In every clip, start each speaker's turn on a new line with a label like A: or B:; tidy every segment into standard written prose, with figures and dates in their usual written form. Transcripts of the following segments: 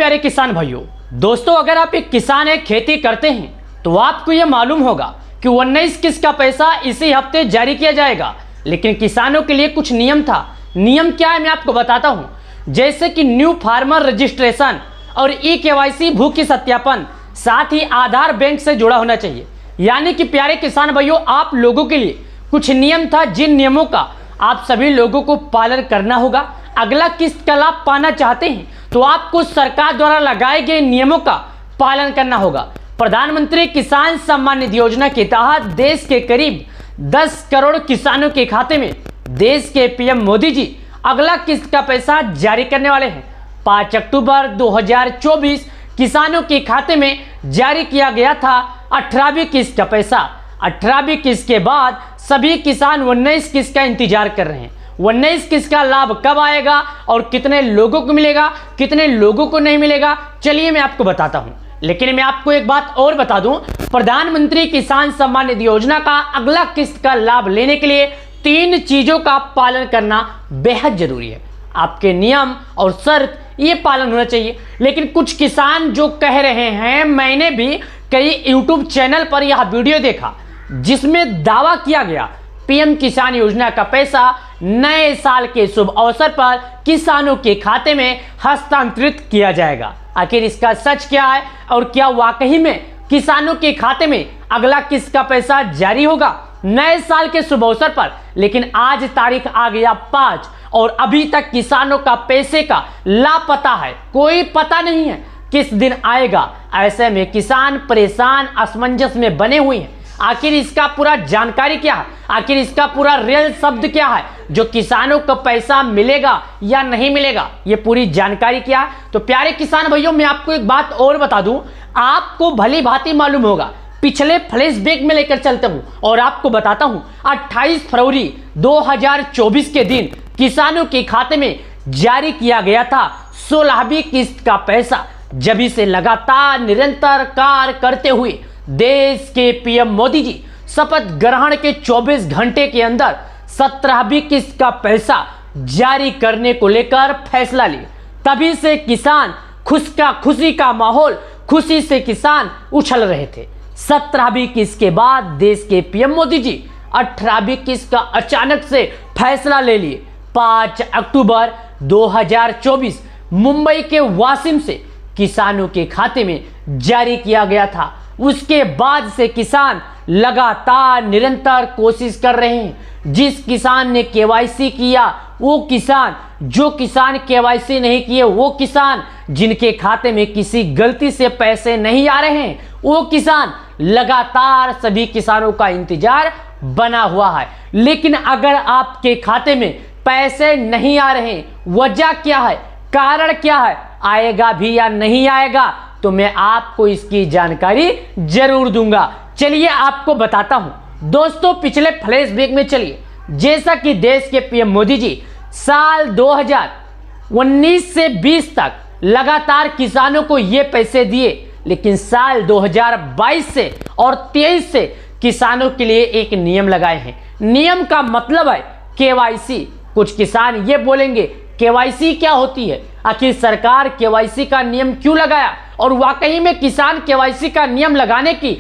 A: प्यारे किसान भाइयों, दोस्तों अगर आप एक किसान है, खेती करते हैं तो आपको यह मालूम होगा कि 19 किस्त का पैसा इसी हफ्ते जारी किया जाएगा। लेकिन किसानों के लिए कुछ नियम था। नियम क्या है मैं आपको बताता हूं। जैसे कि न्यू फार्मर रजिस्ट्रेशन और ई-केवाईसी भू की सत्यापन, साथ ही आधार बैंक से जुड़ा होना चाहिए। यानी कि प्यारे किसान भाइयों, आप लोगों के लिए कुछ नियम था, जिन नियमों का आप सभी लोगों को पालन करना होगा। अगला किस्त का लाभ पाना चाहते हैं तो आपको सरकार द्वारा लगाए गए नियमों का पालन करना होगा। प्रधानमंत्री किसान सम्मान निधि योजना के तहत देश के करीब 10 करोड़ किसानों के खाते में देश के पीएम मोदी जी अगला किस्त का पैसा जारी करने वाले हैं। 5 अक्टूबर 2024 किसानों के खाते में जारी किया गया था 18वीं किस्त का पैसा। 18वीं किस्त के बाद सभी किसान 19 किस्त का इंतजार कर रहे हैं। 19 किस्त का लाभ कब आएगा और कितने लोगों को मिलेगा, कितने लोगों को नहीं मिलेगा, चलिए मैं आपको बताता हूं। लेकिन मैं आपको एक बात और बता दूं, प्रधानमंत्री किसान सम्मान निधि योजना का अगला किस्त का लाभ लेने के लिए 3 चीजों का पालन करना बेहद जरूरी है। आपके नियम और शर्त ये पालन होना चाहिए। लेकिन कुछ किसान जो कह रहे हैं, मैंने भी कई यूट्यूब चैनल पर यह वीडियो देखा जिसमें दावा किया गया पीएम किसान योजना का पैसा नए साल के शुभ अवसर पर किसानों के खाते में हस्तांतरित किया जाएगा। आखिर इसका सच क्या है और क्या वाकई में किसानों के खाते में अगला किस्त का पैसा जारी होगा नए साल के शुभ अवसर पर? लेकिन आज तारीख आ गया 5 और अभी तक किसानों का पैसे का लापता है, कोई पता नहीं है किस दिन आएगा। ऐसे में किसान परेशान, असमंजस में बने हुए हैं। आखिर इसका पूरा जानकारी क्या है, आखिर इसका पूरा रियल शब्द क्या है, जो किसानों को पैसा मिलेगा या नहीं मिलेगा, ये पूरी जानकारी क्या है? तो प्यारे किसान भाइयों, मैं आपको एक बात और बता दूं, आपको भली भांति मालूम होगा। पिछले फ्लैशबैक में लेकर चलता हूं और आपको बताता हूं 28 फरवरी 2024 के दिन किसानों के खाते में जारी किया गया था 16वीं किस्त का पैसा। जब से लगातार निरंतर कार्य करते हुए देश के पीएम मोदी जी शपथ ग्रहण के 24 घंटे के अंदर 17वीं किस्त का पैसा जारी करने को लेकर फैसला लिए। तभी से किसान खुशी का माहौल, खुशी से किसान उछल रहे थे। 17वीं किस्त के बाद देश के पीएम मोदी जी 18वीं किस्त का अचानक से फैसला ले लिए। 5 अक्टूबर 2024 मुंबई के वाशिम से किसानों के खाते में जारी किया गया था। उसके बाद से किसान लगातार निरंतर कोशिश कर रहे हैं। जिस किसान ने केवाईसी किया वो किसान, जो किसान केवाईसी नहीं किए वो किसान, जिनके खाते में किसी गलती से पैसे नहीं आ रहे हैं वो किसान, लगातार सभी किसानों का इंतजार बना हुआ है। लेकिन अगर आपके खाते में पैसे नहीं आ रहे, वजह क्या है, कारण क्या है, आएगा भी या नहीं आएगा, तो मैं आपको इसकी जानकारी जरूर दूंगा। चलिए आपको बताता हूं। दोस्तों पिछले फ्लैशबैक में चलिए, जैसा कि देश के पीएम मोदी जी साल 2019 से 20 तक लगातार किसानों को ये पैसे दिए, लेकिन साल 2022 से और 23 से किसानों के लिए एक नियम लगाए हैं। नियम का मतलब है केवाईसी। कुछ किसान ये बोलेंगे केवाईसी क्या होती है, आखिर सरकार केवाईसी का नियम क्यों लगाया, और वाकई में किसान केवाईसी का नियम लगाने की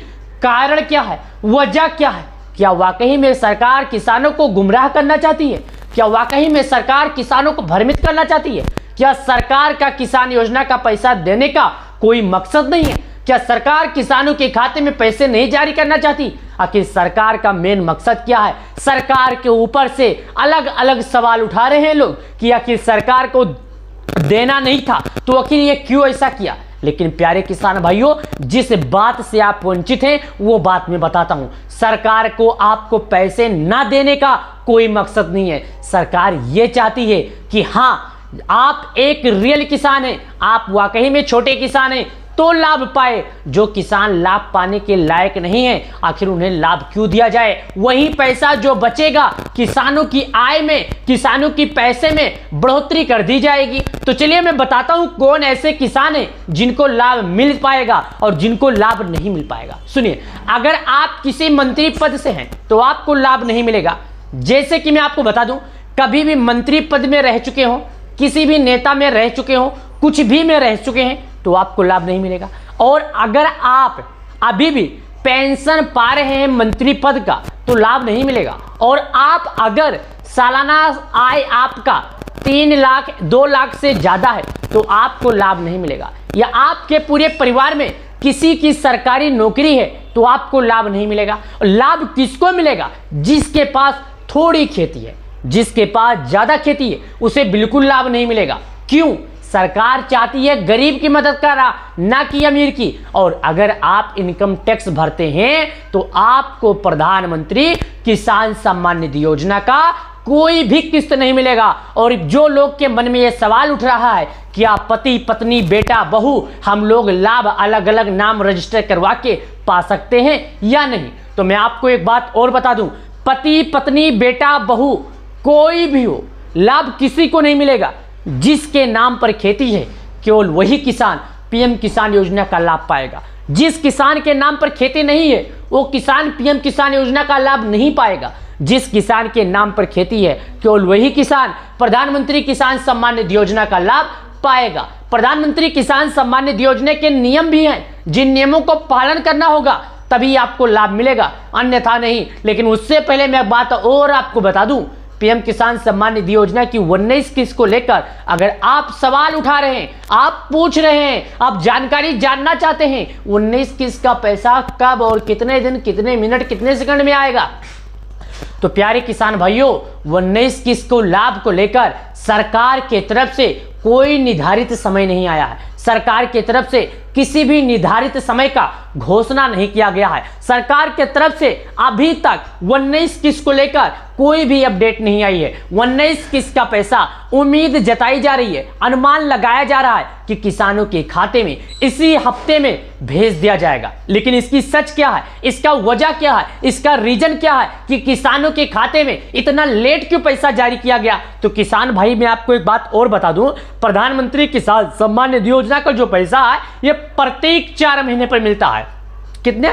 A: कारण क्या है, वजह क्या है? क्या वाकई में सरकार किसानों को गुमराह करना चाहती है? क्या वाकई में सरकार किसानों को भ्रमित करना चाहती है? क्या सरकार का किसान योजना का पैसा देने का कोई मकसद नहीं है? क्या सरकार किसानों के खाते में पैसे नहीं जारी करना चाहती? आखिर सरकार का मेन मकसद क्या है? सरकार के ऊपर से अलग अलग सवाल उठा रहे हैं लोग कि आखिर सरकार को देना नहीं था तो आखिर ये क्यों ऐसा किया। लेकिन प्यारे किसान भाइयों, जिस बात से आप वंचित हैं वो बात मैं बताता हूं। सरकार को आपको पैसे ना देने का कोई मकसद नहीं है। सरकार ये चाहती है कि हां, आप एक रियल किसान हैं, आप वाकई में छोटे किसान हैं तो लाभ पाए। जो किसान लाभ पाने के लायक नहीं है, आखिर उन्हें लाभ क्यों दिया जाए? वही पैसा जो बचेगा किसानों की आय में, किसानों की पैसे में बढ़ोतरी कर दी जाएगी। तो चलिए मैं बताता हूं कौन ऐसे किसान हैं जिनको लाभ मिल पाएगा और जिनको लाभ नहीं मिल पाएगा। सुनिए, अगर आप किसी मंत्री पद से हैं तो आपको लाभ नहीं मिलेगा। जैसे कि मैं आपको बता दूं, कभी भी मंत्री पद में रह चुके हो, किसी भी नेता में रह चुके हो, कुछ भी में रह चुके हैं, तो आपको लाभ नहीं मिलेगा। और अगर आप अभी भी पेंशन पा रहे हैं मंत्री पद का तो लाभ नहीं मिलेगा। और आप अगर सालाना आय आपका 3 लाख 2 लाख से ज़्यादा है तो आपको लाभ नहीं मिलेगा। या आपके पूरे परिवार में किसी की सरकारी नौकरी है तो आपको लाभ नहीं मिलेगा। लाभ किसको मिलेगा? जिसके पास थोड़ी खेती है, जिसके पास ज़्यादा खेती है उसे बिल्कुल लाभ नहीं मिलेगा। क्यों? सरकार चाहती है गरीब की मदद करा, ना कि अमीर की। और अगर आप इनकम टैक्स भरते हैं तो आपको प्रधानमंत्री किसान सम्मान निधि योजना का कोई भी किस्त नहीं मिलेगा। और जो लोग के मन में यह सवाल उठ रहा है कि आप पति पत्नी बेटा बहू हम लोग लाभ अलग अलग नाम रजिस्टर करवा के पा सकते हैं या नहीं, तो मैं आपको एक बात और बता दूं, पति पत्नी बेटा बहू कोई भी हो, लाभ किसी को नहीं मिलेगा। जिसके नाम पर खेती है केवल वही किसान पीएम किसान योजना का लाभ पाएगा। जिस किसान के नाम पर खेती नहीं है वो किसान पीएम किसान योजना का लाभ नहीं पाएगा। जिस किसान के नाम पर खेती है केवल वही किसान प्रधानमंत्री किसान सम्मान निधि योजना का लाभ पाएगा। प्रधानमंत्री किसान सम्मान निधि योजना के नियम भी हैं, जिन नियमों को पालन करना होगा तभी आपको लाभ मिलेगा, अन्यथा नहीं। लेकिन उससे पहले मैं बात और आपको बता दूं, पीएम किसान सम्मान निधि योजना की 19 किस्त को लेकर अगर आप सवाल उठा रहे हैं, आप पूछ रहे हैं, आप जानकारी जानना चाहते हैं 19 किस्त का पैसा कब और कितने दिन कितने मिनट कितने सेकंड में आएगा, तो प्यारे किसान भाइयों 19 किस्त को लाभ को लेकर सरकार के तरफ से कोई निर्धारित समय नहीं आया है। सरकार के तरफ से किसी भी निर्धारित समय का घोषणा नहीं किया गया है। सरकार के तरफ से अभी तक 19 किस्त को लेकर कोई भी अपडेट नहीं आई है। 19 किस्त का पैसा उम्मीद जताई जा रही है, अनुमान लगाया जा रहा है कि किसानों के खाते में इसी हफ्ते में भेज दिया जाएगा। लेकिन इसकी सच क्या है, इसका वजह क्या है, इसका रीजन क्या है कि किसानों के खाते में इतना लेट क्यों पैसा जारी किया गया, तो किसान भाई मैं आपको एक बात और बता दूं, प्रधानमंत्री किसान सम्मान निधि योजना का जो पैसा है ये प्रत्येक 4 महीने पर मिलता है। कितने?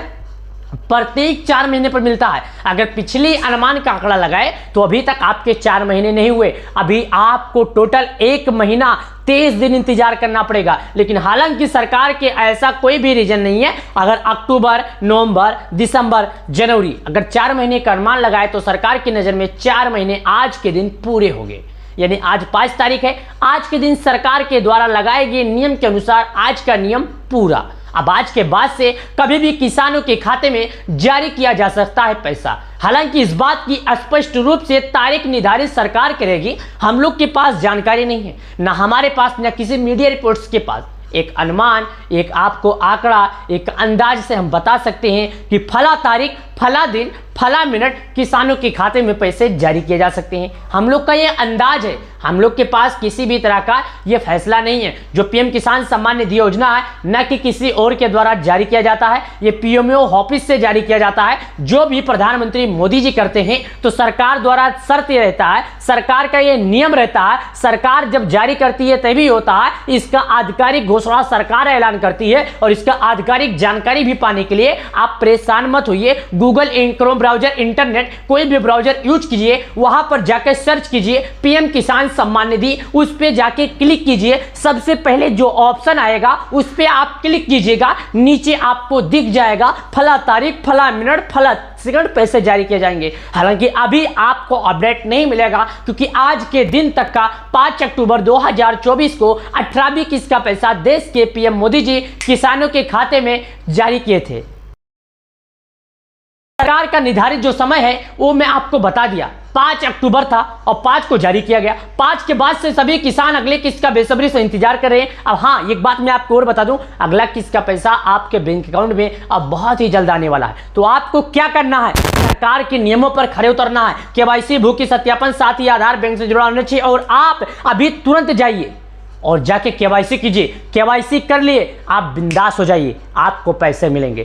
A: प्रत्येक 4 महीने पर मिलता है। अगर पिछली अनुमान का आंकड़ा लगाए तो अभी तक आपके 4 महीने नहीं हुए, अभी आपको टोटल 1 महीना 23 दिन इंतजार करना पड़ेगा। लेकिन हालांकि सरकार के ऐसा कोई भी रीजन नहीं है। अगर अक्टूबर नवंबर दिसंबर जनवरी अगर 4 महीने का अनुमान लगाए तो सरकार की नजर में 4 महीने आज के दिन पूरे हो गए। यानी आज 5 तारीख है, आज के दिन सरकार के द्वारा लगाए गए नियम के अनुसार आज का नियम पूरा। अब आज के बाद से कभी भी किसानों के खाते में जारी किया जा सकता है पैसा। हालांकि इस बात की स्पष्ट रूप से तारीख निर्धारित सरकार करेगी, हम लोग के पास जानकारी नहीं है, ना हमारे पास ना किसी मीडिया रिपोर्ट्स के पास। एक अनुमान, एक आपको आंकड़ा, एक अंदाज से हम बता सकते हैं कि फला तारीख फला दिन फला मिनट किसानों के खाते में पैसे जारी किए जा सकते हैं। हम लोग का ये अंदाज है, हम लोग के पास किसी भी तरह का ये फैसला नहीं है। जो पीएम किसान सम्मान निधि योजना है न कि किसी और के द्वारा जारी किया जाता है, ये पीएमओ ऑफिस से जारी किया जाता है। जो भी प्रधानमंत्री मोदी जी करते हैं तो सरकार द्वारा शर्त ये रहता है, सरकार का ये नियम रहता है, सरकार जब जारी करती है तभी होता है। इसका आधिकारिक घोषणा सरकार ऐलान करती है और इसका आधिकारिक जानकारी भी पाने के लिए आप परेशान मत होइए। गूगल, क्रोम ब्राउजर, इंटरनेट कोई भी ब्राउजर यूज कीजिए, वहां पर जाकर सर्च कीजिए पीएम किसान सम्मान निधि, उस पे जाके क्लिक कीजिए। सबसे पहले जो ऑप्शन आएगा उस पे आप क्लिक कीजिएगा, नीचे आपको दिख जाएगा फला तारीख फला मिनट फला सेकंड पैसे जारी किए जाएंगे। हालांकि अभी आपको अपडेट नहीं मिलेगा क्योंकि आज के दिन तक का 5 अक्टूबर 2024 को 18वीं किस्त का पैसा देश के पीएम मोदी जी किसानों के खाते में जारी किए थे। सरकार का निर्धारित जो समय है वो मैं आपको बता दिया, 5 अक्टूबर था और 5 को जारी किया गया। 5 के बाद से सभी किसान अगले किस्त का बेसब्री से इंतजार कर रहे हैं। अब हाँ, एक बात मैं आपको और बता दूं, अगला किस्त का पैसा आपके बैंक अकाउंट में अब बहुत ही जल्द आने वाला है। तो आपको क्या करना है, सरकार के नियमों पर खड़े उतरना है। केवाईसी, भूखी सत्यापन, साथ ही आधार बैंक से जुड़ा होना चाहिए। और आप अभी तुरंत जाइए और जाके केवाईसी कीजिए। केवाईसी कर लिए आप बिंदास हो जाइए, आपको पैसे मिलेंगे।